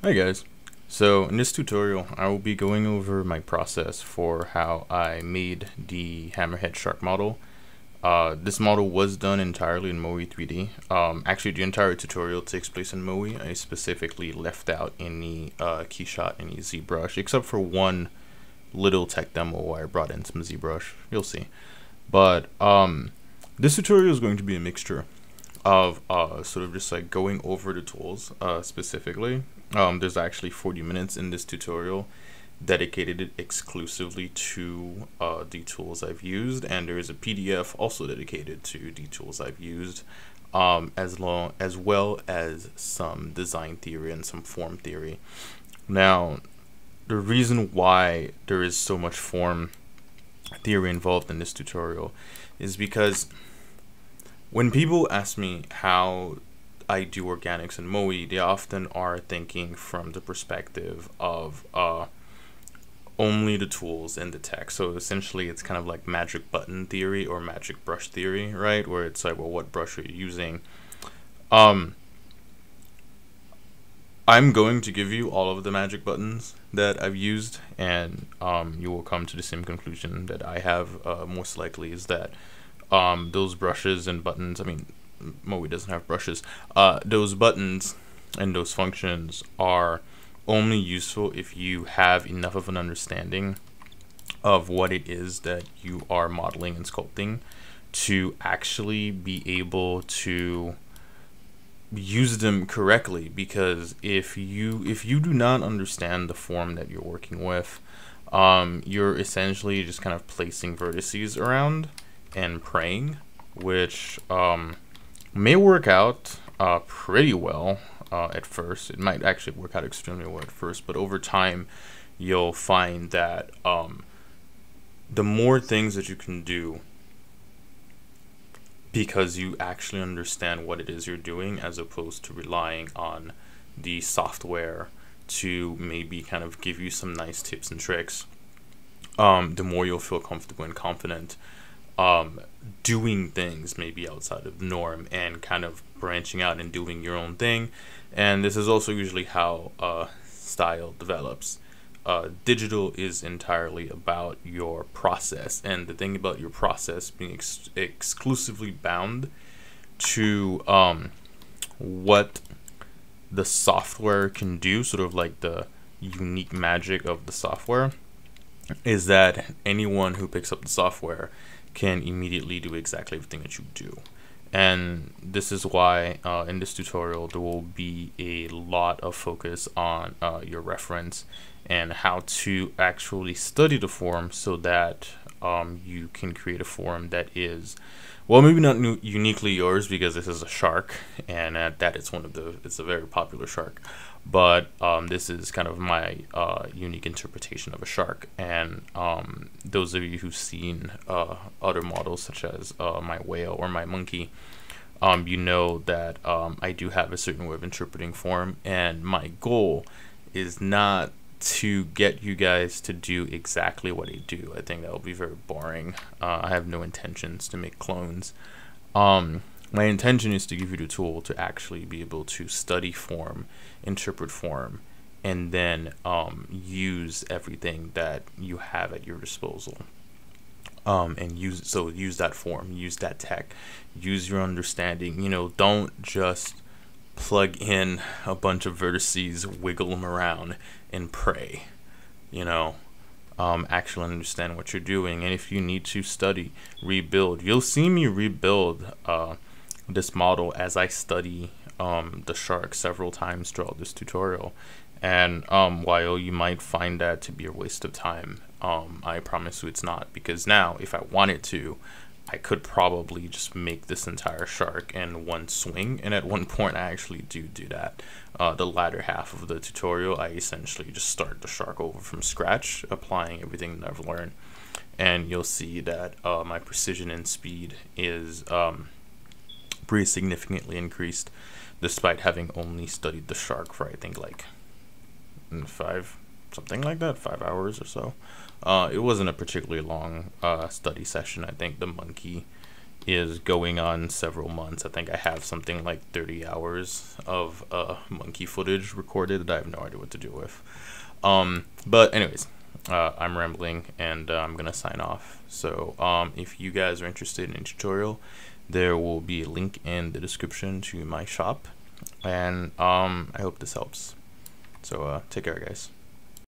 Hi guys. So in this tutorial I will be going over my process for how I made the hammerhead shark model. This model was done entirely in Moe 3D. Actually the entire tutorial takes place in Moe. I specifically left out any keyshot, any ZBrush, except for one little tech demo where I brought in some ZBrush. You'll see. But this tutorial is going to be a mixture of sort of just like going over the tools specifically. There's actually 40 minutes in this tutorial dedicated exclusively to the tools I've used, and there is a PDF also dedicated to the tools I've used, as well as some design theory and some form theory. Now, the reason why there is so much form theory involved in this tutorial is because when people ask me how I do organics in Moe, they often are thinking from the perspective of only the tools and the tech. So essentially it's kind of like magic button theory or magic brush theory, right? Where it's like, well, what brush are you using? I'm going to give you all of the magic buttons that I've used, and you will come to the same conclusion that I have, most likely, is that those brushes and buttons, I mean, Moe doesn't have brushes, those buttons and those functions are only useful if you have enough of an understanding of what it is that you are modeling and sculpting to actually be able to use them correctly. Because if you do not understand the form that you're working with, you're essentially just kind of placing vertices around and praying, which may work out pretty well at first. It might actually work out extremely well at first, but over time you'll find that the more things that you can do, because you actually understand what it is you're doing, as opposed to relying on the software to maybe kind of give you some nice tips and tricks, the more you'll feel comfortable and confident doing things maybe outside of the norm and kind of branching out and doing your own thing. And this is also usually how style develops. Digital is entirely about your process, and the thing about your process being exclusively bound to what the software can do, sort of like the unique magic of the software, is that anyone who picks up the software can immediately do exactly everything that you do. And this is why in this tutorial there will be a lot of focus on your reference and how to actually study the form, so that you can create a form that is, well, maybe not uniquely yours, because this is a shark, and that it's a very popular shark, but this is kind of my unique interpretation of a shark. And those of you who've seen other models such as my whale or my monkey, you know that I do have a certain way of interpreting form, and my goal is not to get you guys to do exactly what I do. I think that would be very boring. I have no intentions to make clones. My intention is to give you the tool to actually be able to study form, interpret form, and then use everything that you have at your disposal. And use that form, use that tech, use your understanding. You know, don't just plug in a bunch of vertices, wiggle them around, and pray. You know, actually understand what you're doing. And if you need to study, rebuild. You'll see me rebuild this model as I study the shark several times throughout this tutorial. And while you might find that to be a waste of time, I promise you it's not, because now if I wanted to, I could probably just make this entire shark in one swing. And at one point I actually do that. The latter half of the tutorial, I essentially just start the shark over from scratch, applying everything that I've learned. And you'll see that my precision and speed is pretty significantly increased, despite having only studied the shark for, I think, like 5 hours or so. It wasn't a particularly long study session. I think the monkey is going on several months. I think I have something like 30 hours of monkey footage recorded that I have no idea what to do with. But anyways, I'm rambling, and I'm gonna sign off. So if you guys are interested in a tutorial, there will be a link in the description to my shop, and I hope this helps. So take care, guys.